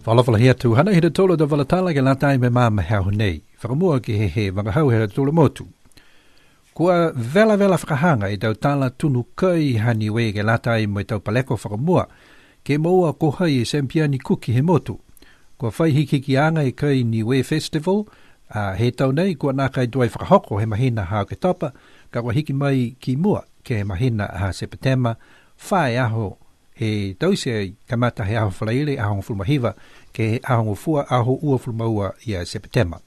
Falafala hea tu hana hira tolo da valatala ke latai me mama hau nei. Whakamua ki he wangahau hira tolo motu. Kua vela whakahanga tau tala tunu kai Niue ke latai mo tau paleko whakamua. Ke moua kohai sempiani kuki he motu. Kua whai hiki ki anga kai Niue Festival. He tau nei kua nā kai duai whakahoko he mahina hao ke topa. Ka kua hiki mai ki mua ke he mahina ha September. Whae aho he tause kamata he aho whalaile aho fulmahiva ke aho fua aho ua fulmaua ia September.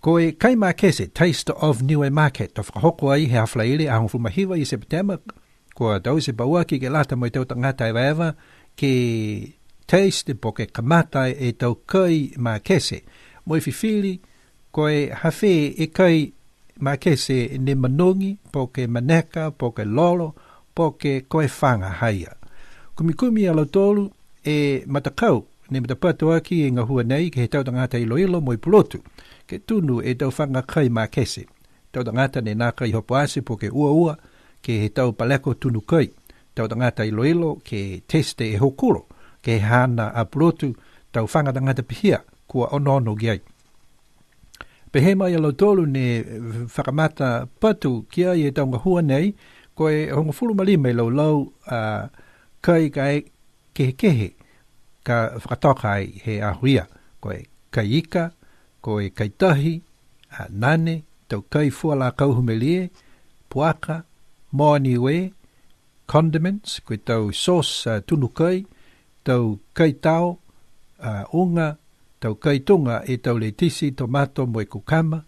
Ko e kaima kese Taste of Niue Market to whakahoko ai he aho whalaile aho fulmahiva ia September. Ko tause baua ki ke lata mo i tau tangata e waewa ke taste po ke kamata e tau kai ma kese. Mo i whiwhiri ko e hawhi e kai ma kese ne manongi po ke maneka po ke lolo po ke koe whanga haia. Kumikumi alo tolu e matakau ne matapatu aki e ngahua nei ke he tau tangata i loilo mo i pulotu ke tunu e tau whanga kai ma kese. Tau tangata ne nā kai hopo ase po ke ua ke he tau paleko tunu kai. Tau tangata i loilo ke teste e hokuro ke hana a pulotu tau whanga tangata pihia kua ono giai. Pehe mai alo tolu ne whakamata patu kia i e tau ngahua nei ko e hongo fulu malime lau kai kehe ka whakatoka ai he ahuia. Ko e kai ika, ko e kai tahi, nane, tau kai fua la kauhumelie, puaka, moa niue, condiments, ko e tau sauce tunu kai, tau kai tau, unga, tau kai tunga e tau letisi, tomato, mo e kukama,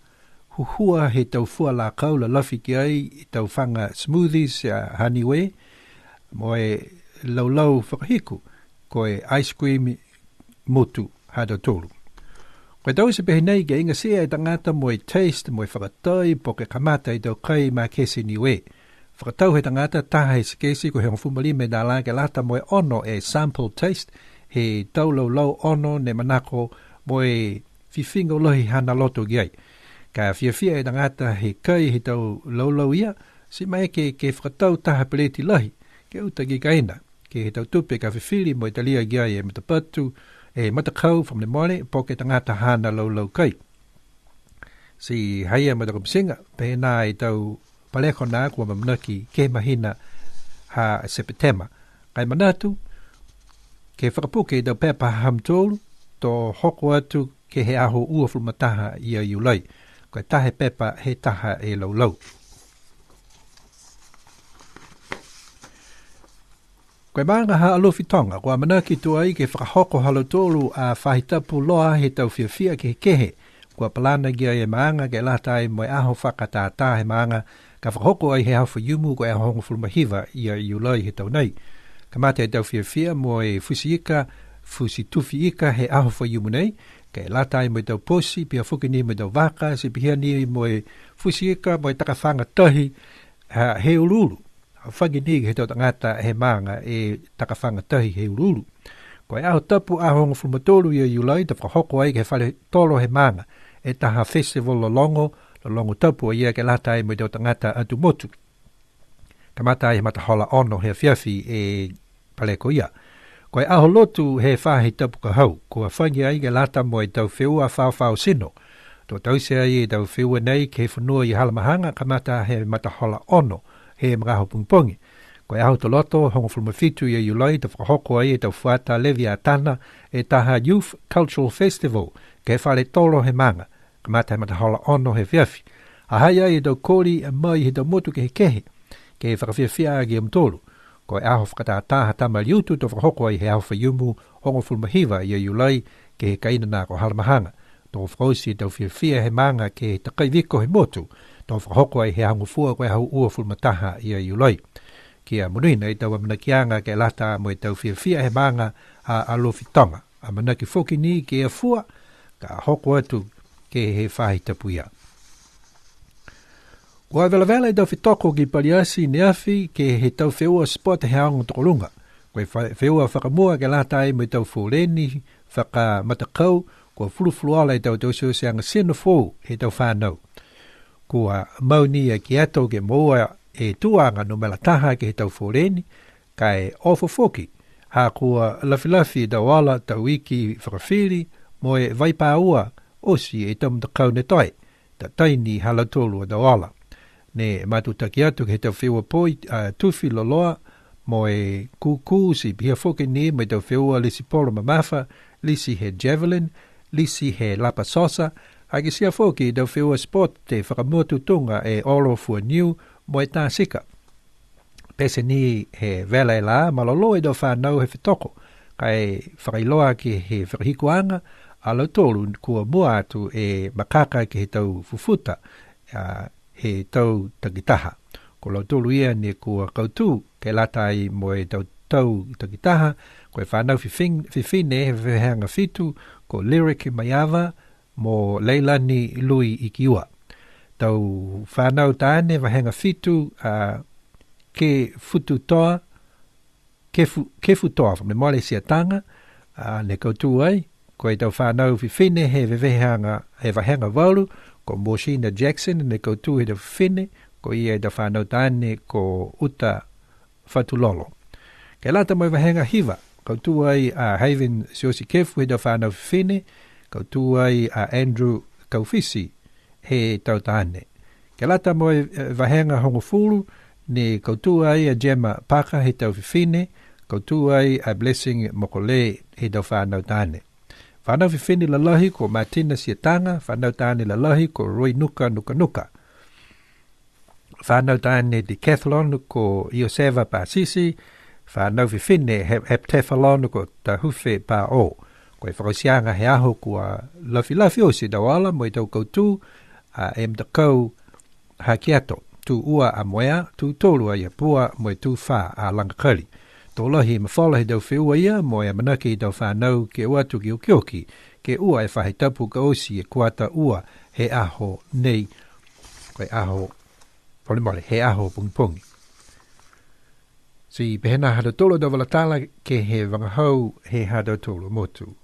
huhua he tau fua la kau la lafi ki ai i tau whanga smoothies Niue mo e lau whakahiku ko e ice cream motu hada tolu. Ko e tau se pehe nei ke inga sea e tangata mo e taste mo e whakatai po ke kamata i tau kai ma kese Niue. Whakatau he tangata taha he sikesi ko he ngafumali me nā la ke lata mo e ono e sample taste he tau lau ono ne manako mo e whiwhingo lohi hana loto giai. Ka fia e tangata he kai he tau lau ia, si mai ke whakatau taha peleti lahi, ke uta ki kaina, ke he tau tupe ka whiwhiri mo italia gia e matapatu, e matakau from the mole, po ke tangata hana lau kai. Si haia matakapsinga, pe nā e tau paleko nā kua mamanaki ke mahina ha September. Kai manatu, ke whakapuke e tau pepa hamtolu, to hoko atu ke he aho ua fulmataha ia iulai. Ko e tahe pepa he taha e lau. Ko e maanga ha alofi tonga, ko a manaki tua i ke whakahoko halotolu a whahitapu loa he tau whiawhia ke he kehe. Ko a palana gia e maanga ke latai mo e aho whakatātā he maanga ka whakahoko ai he hawha yumu ko e hongo fulmahiva ia iulai he tau nei. Ka mate e tau whiawhia mo e fusi tufi ika he aho whayumu nei. Ke latai mo i tau posi, pia whukini mo i tau waka, si pia ni mo i fusiika, mo i takawhanga tahi he ululu. Whagini he tau tangata he maanga e takawhanga tahi he ululu. Ko e aho tapu ahongo fulmatolu i a iulai, ta whakahoko ai ke whale tolo he maanga, e taha festival lo longo tapu ia ke latai mo i tau tangata atu motu. Kamata he matahola ono he fiafi e paleko ia. Ko e aho lotu he whahe tapu ka hau, ko a whangi ai ke lata mo e tau whiua whao sino. Tō tause ai e tau whiua nei ke whanua i halamahanga kamata he matahola ono he mraho pungpongi. Ko e aho to loto hongo fulmafitu i a iulai ta whakahoko ai e tau whuata levi a tana e taha Youth Cultural Festival ke whale tolo he manga, kamata he matahola ono he whiafi. A hai ai e tau kori a mai he tau motu ke he kehe, ke whakawhiawhia agi amtolu. Ko e aho whakatā hatama liutu to whakahoko ai he aho whayumu hongo fulmahiva i a iulai ke he kaina nā ko halamahanga. Tō whakausi tau whiawhia he manga ke he takai wiko he motu, tō whakahoko ai he hangu fua koe hau ua fulmataha i a iulai. Kia munuina i tau amanakianga ke lata mo i tau whiawhia he manga a alofi tonga. A manaki whoki ni ke a fua, ka hoko atu ke he whahi tapuia. Kua vela e tau whitoko ki paliasi neafi ke he tau whiua spot he aongo tokolunga. Koe whiua whakamua ke lata ai mo i tau whoreni, whakamatakau, kua fulu ai tau tausi se anga sena fōu he tau whanau. Kua mauni a ki ato ke moa e tuanga no mela taha ke he tau whoreni, kai ofo foki, Ha kua lafilafi da wala ta wiki whakawhiri mo e vaipa ua osi e tam takau ne toi, ta taini halatolu da wala. Ne matutaki atu ke tau whiua poi tuwhi loloa mo e kuku si pia whoke ni me tau whiua lisi polo mamafa, lisi he javelin, lisi he lapa sosa, hake sia whoke tau whiua sport te whakamuatu tunga e oro fua niu mo e tā sika. Pese ni he vela e la, malolo e do whanau he whitoko, kai whakailoa ki he whakahikuanga, alo tolu kua mua atu e makaka ki he tau fufuta, he tau takitaha. Ko lau tolu ia ni kua kautu ke latai mo e tau takitaha, ko e whanau whiwhine he whihanga fitu, ko lyric maiava mo leilani lui ikiua. Tau whanau tāne wahanga fitu, ke fututoa, ke futoa from the Malaysia tanga, ne kautu ai, ko e tau whanau whiwhine he wahanga wauru, ko Moshina Jackson, ne kautu he tau whiwhine, ko ia e tau whanau tāne ko uta whatulolo. Ke lata mai wahanga hiva, kautu ai Haven Siosi Kefu he tau whanau whiwhine, kautu ai Andrew Kaufisi he tau tāne. Ke lata mai wahanga hongofulu, ne kautua ai a Gemma Paka he tau whiwhine, kautua ai a Blessing Mokole he tau whanau tāne. Whanau whiwhine lalahi ko Martina Siatanga, whanau tāne lalahi ko Roy Nuka. Whanau tāne Decathlon ko Ioseva Pasisi, whanau whiwhine heptephalon ko Tahufe Pa O. Ko e whakasianga he aho kua lafi o si dawala mo i tau kautu e mtakau hakiato. Tu ua a moea, tu tolua ia pua mo e tu wha a langakali. Tō lahi mawhala he dau whiua ia mo e manaki i dau whanau ke ua tu ki o kioki, ke ua e whahe tapu ka osi e kuata ua he aho nei, koe aho, polimole, he aho pungipungi. Si pehena hada tolo da walatala ke he wangahau he hada tolo motu.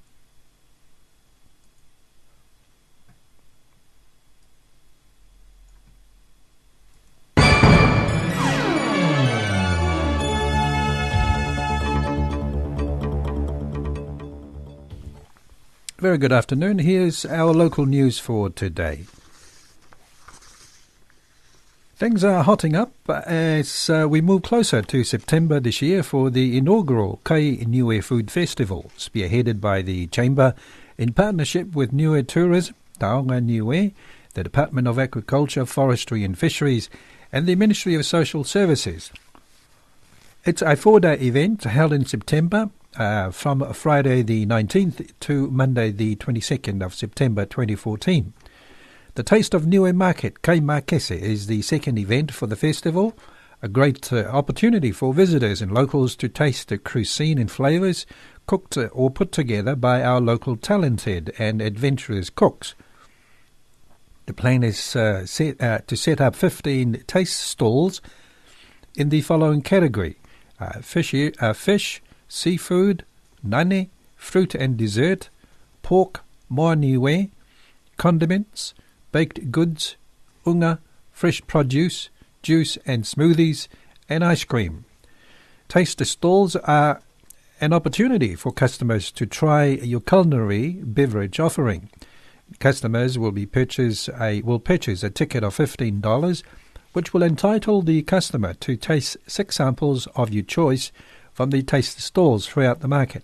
Very good afternoon. Here's our local news for today. Things are hotting up as we move closer to September this year for the inaugural Kai Niue Food Festival, spearheaded by the Chamber in partnership with Niue Tourism, Taonga Niue, the Department of Agriculture, Forestry and Fisheries, and the Ministry of Social Services. It's a 4-day event held in September, from Friday the 19th to Monday the 22nd of September 2014. The Taste of Niue Market, Kai Makese, is the second event for the festival, a great opportunity for visitors and locals to taste the cuisine and flavours cooked or put together by our local talented and adventurous cooks. The plan is to set up 15 taste stalls in the following category: fish, seafood, nane, fruit and dessert, pork, moa niue, condiments, baked goods, unga, fresh produce, juice and smoothies, and ice cream. Taster stalls are an opportunity for customers to try your culinary beverage offering. Customers will purchase a ticket of $15, which will entitle the customer to taste 6 samples of your choice from the taster stalls throughout the market.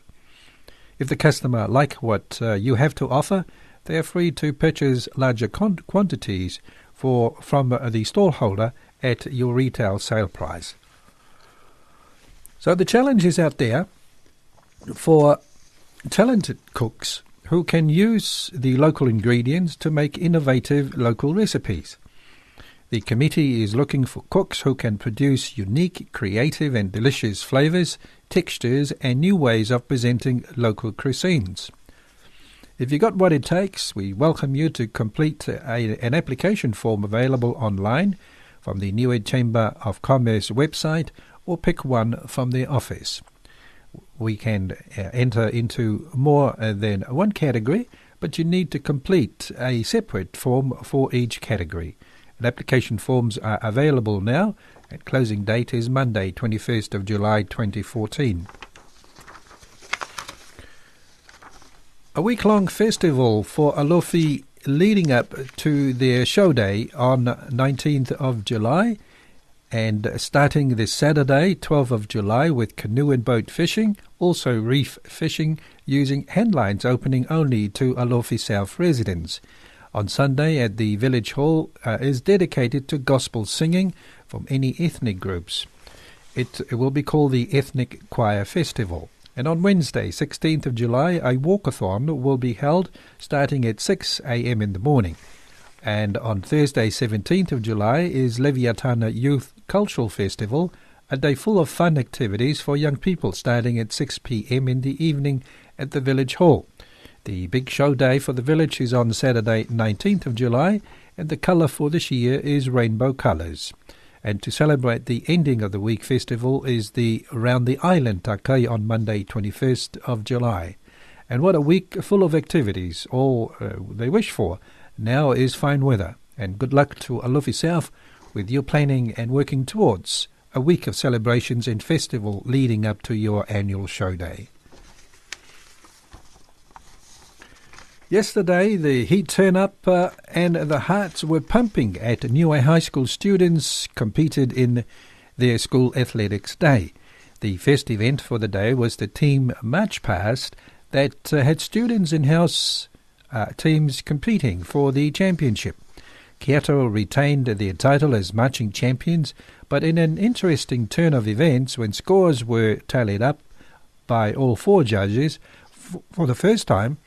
If the customer like what you have to offer, they are free to purchase larger quantities from the stallholder at your retail sale price. So the challenge is out there for talented cooks who can use the local ingredients to make innovative local recipes. The committee is looking for cooks who can produce unique, creative and delicious flavours, textures and new ways of presenting local cuisines. If you got what it takes, we welcome you to complete an application form available online from the Niue Chamber of Commerce website or pick one from their office. We can enter into more than one category, but you need to complete a separate form for each category. And application forms are available now, and closing date is Monday, 21st of July 2014. A week-long festival for Alofi leading up to their show day on 19th of July and starting this Saturday, 12th of July, with canoe and boat fishing, also reef fishing using handlines opening only to Alofi South residents. On Sunday at the Village Hall is dedicated to gospel singing from any ethnic groups. It will be called the Ethnic Choir Festival. And on Wednesday, 16th of July, a walkathon will be held starting at 6 a.m. in the morning. And on Thursday, 17th of July, is Leviatana Youth Cultural Festival, a day full of fun activities for young people starting at 6 p.m. in the evening at the Village Hall. The big show day for the village is on Saturday, 19th of July, and the colour for this year is rainbow colours. And to celebrate the ending of the week festival is the Round the Island Takai on Monday, 21st of July. And what a week full of activities, all they wish for now is fine weather. And good luck to Alofi South with your planning and working towards a week of celebrations and festival leading up to your annual show day. Yesterday, the heat turned up and the hearts were pumping at Niuean High School students competed in their school athletics day. The first event for the day was the team march past that had students in-house teams competing for the championship. Kyoto retained their title as marching champions, but in an interesting turn of events, when scores were tallied up by all four judges, for the first time,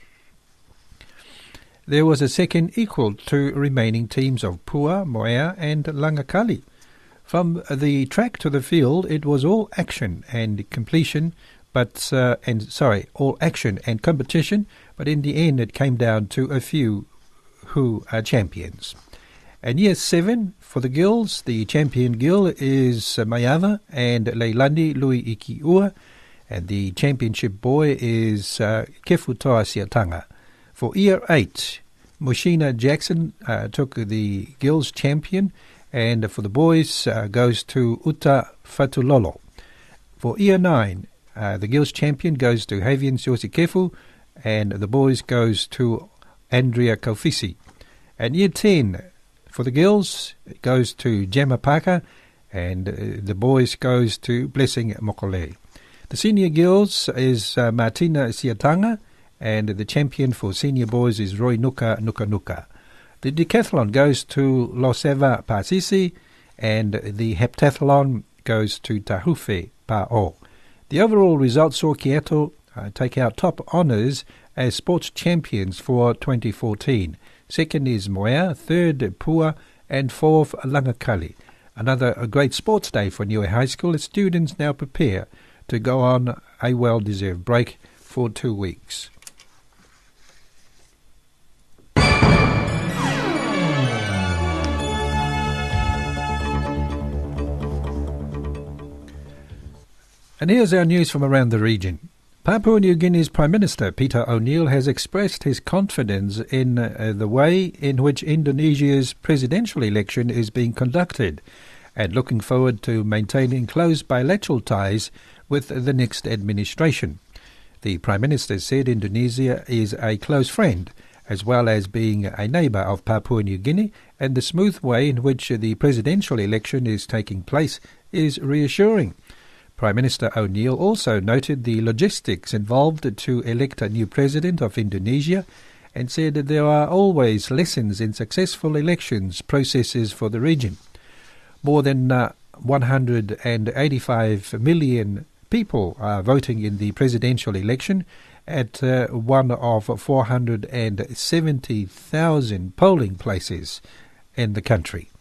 there was a second equal to remaining teams of Pua, Moea and Langakali. From the track to the field, it was all action and competition, all action and competition, but in the end it came down to a few who are champions. And year 7, for the girls, the champion girl is Mayava and Leilani Lui Ikiua, and the championship boy is Kefutoa Siatanga. For year 8, Mushina Jackson took the girls' champion, and for the boys goes to Uta Fatulolo. For year 9, the girls' champion goes to Havian Siosikefu, and the boys goes to Andrea Kaufisi. And year 10, for the girls, it goes to Gemma Parker, and the boys goes to Blessing Mokole. The senior girls is Martina Siatanga, and the champion for senior boys is Roy Nuka Nuka. The decathlon goes to Loseva Pasisi, and the heptathlon goes to Tahufe Pa'o. The overall results saw Kyoto take out top honours as sports champions for 2014. Second is Moea, third Pua, and fourth Langakali. Another great sports day for Niue High School as students now prepare to go on a well-deserved break for 2 weeks. And here's our news from around the region. Papua New Guinea's Prime Minister Peter O'Neill has expressed his confidence in the way in which Indonesia's presidential election is being conducted and looking forward to maintaining close bilateral ties with the next administration. The Prime Minister said Indonesia is a close friend as well as being a neighbour of Papua New Guinea, and the smooth way in which the presidential election is taking place is reassuring. Prime Minister O'Neill also noted the logistics involved to elect a new president of Indonesia and said that there are always lessons in successful elections processes for the region. More than 185 million people are voting in the presidential election at one of 470,000 polling places in the country.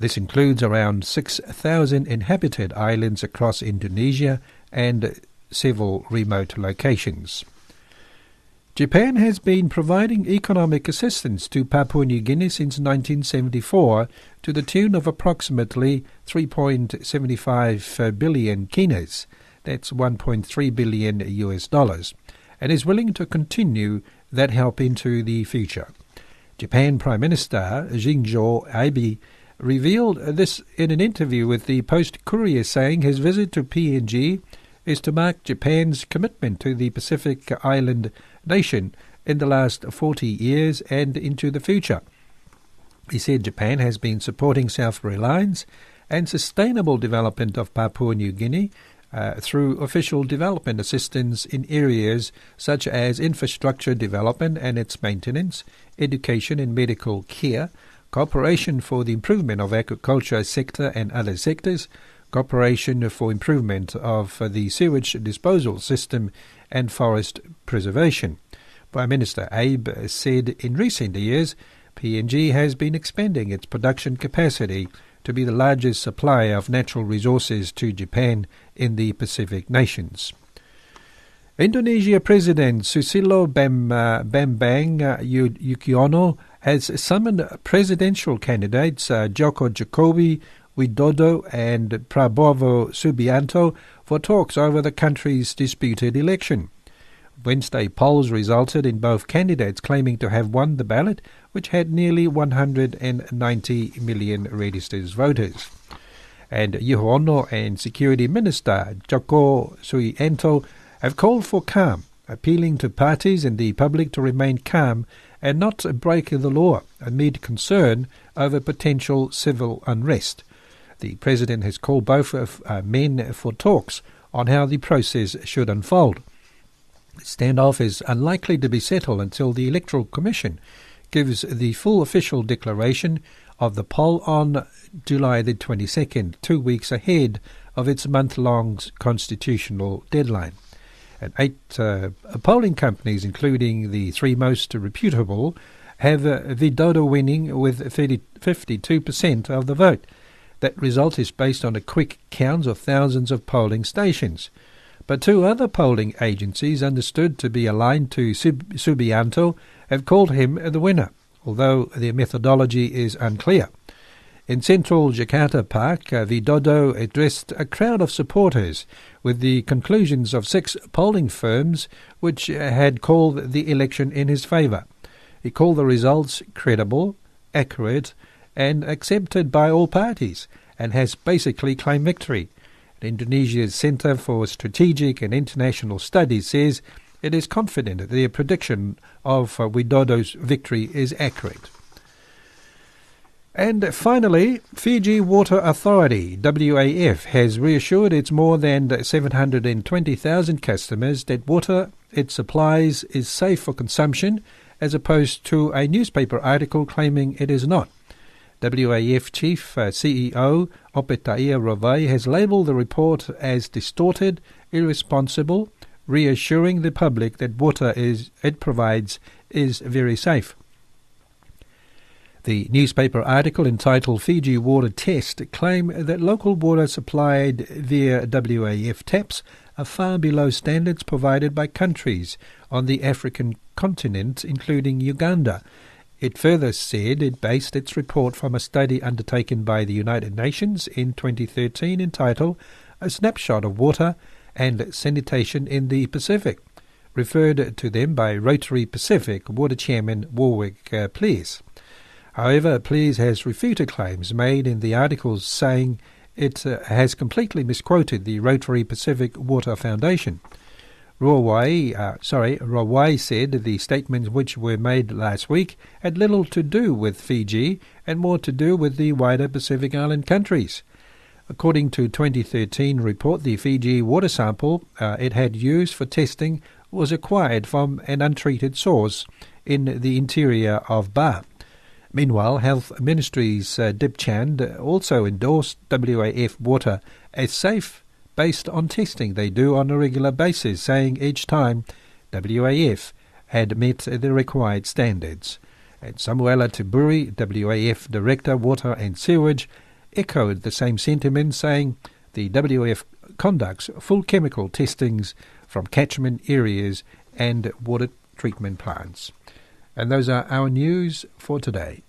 This includes around 6,000 inhabited islands across Indonesia and several remote locations. Japan has been providing economic assistance to Papua New Guinea since 1974 to the tune of approximately 3.75 billion kinas, that's $1.3 billion US dollars, and is willing to continue that help into the future. Japan Prime Minister Shinzo Abe revealed this in an interview with the Post-Courier, saying his visit to PNG is to mark Japan's commitment to the Pacific island nation in the last 40 years and into the future. He said Japan has been supporting self-reliance and sustainable development of Papua New Guinea through official development assistance in areas such as infrastructure development and its maintenance, education and medical care, cooperation for the improvement of agriculture sector and other sectors, cooperation for improvement of the sewage disposal system and forest preservation. Prime Minister Abe said in recent years, PNG has been expanding its production capacity to be the largest supplier of natural resources to Japan in the Pacific nations. Indonesia President Susilo Bambang Yudhoyono has summoned presidential candidates Joko Jokowi, Widodo and Prabowo Subianto for talks over the country's disputed election. Wednesday polls resulted in both candidates claiming to have won the ballot, which had nearly 190 million registered voters. And Yudhoyono and Security Minister Joko Subianto have called for calm, appealing to parties and the public to remain calm and not break the law amid concern over potential civil unrest. The President has called both men for talks on how the process should unfold. The standoff is unlikely to be settled until the Electoral Commission gives the full official declaration of the poll on July the 22nd, 2 weeks ahead of its month-long constitutional deadline. And 8 polling companies, including the 3 most reputable, have Widodo winning with 52% of the vote. That result is based on a quick count of thousands of polling stations. But 2 other polling agencies understood to be aligned to Subianto have called him the winner, although their methodology is unclear. In central Jakarta Park, Widodo addressed a crowd of supporters with the conclusions of 6 polling firms which had called the election in his favour. He called the results credible, accurate and accepted by all parties, and has basically claimed victory. Indonesia's Centre for Strategic and International Studies says it is confident that their prediction of Widodo's victory is accurate. And finally, Fiji Water Authority, WAF, has reassured its more than 720,000 customers that water it supplies is safe for consumption, as opposed to a newspaper article claiming it is not. WAF Chief CEO Opetaia Rovai has labelled the report as distorted, irresponsible, reassuring the public that water it provides is very safe. The newspaper article entitled Fiji Water Test claimed that local water supplied via WAF taps are far below standards provided by countries on the African continent, including Uganda. It further said it based its report from a study undertaken by the United Nations in 2013 entitled A Snapshot of Water and Sanitation in the Pacific, referred to them by Rotary Pacific Water Chairman Warwick Pleas. However, Pleas has refuted claims made in the articles, saying it has completely misquoted the Rotary Pacific Water Foundation. Rawai said the statements which were made last week had little to do with Fiji and more to do with the wider Pacific Island countries. According to a 2013 report, the Fiji water sample it had used for testing was acquired from an untreated source in the interior of Ba. Meanwhile, Health Ministry's Dipchand also endorsed WAF water as safe based on testing they do on a regular basis, saying each time WAF had met the required standards. And Samuela Tiburi, WAF Director, Water and Sewage, echoed the same sentiment, saying the WAF conducts full chemical testings from catchment areas and water treatment plants. And those are our news for today.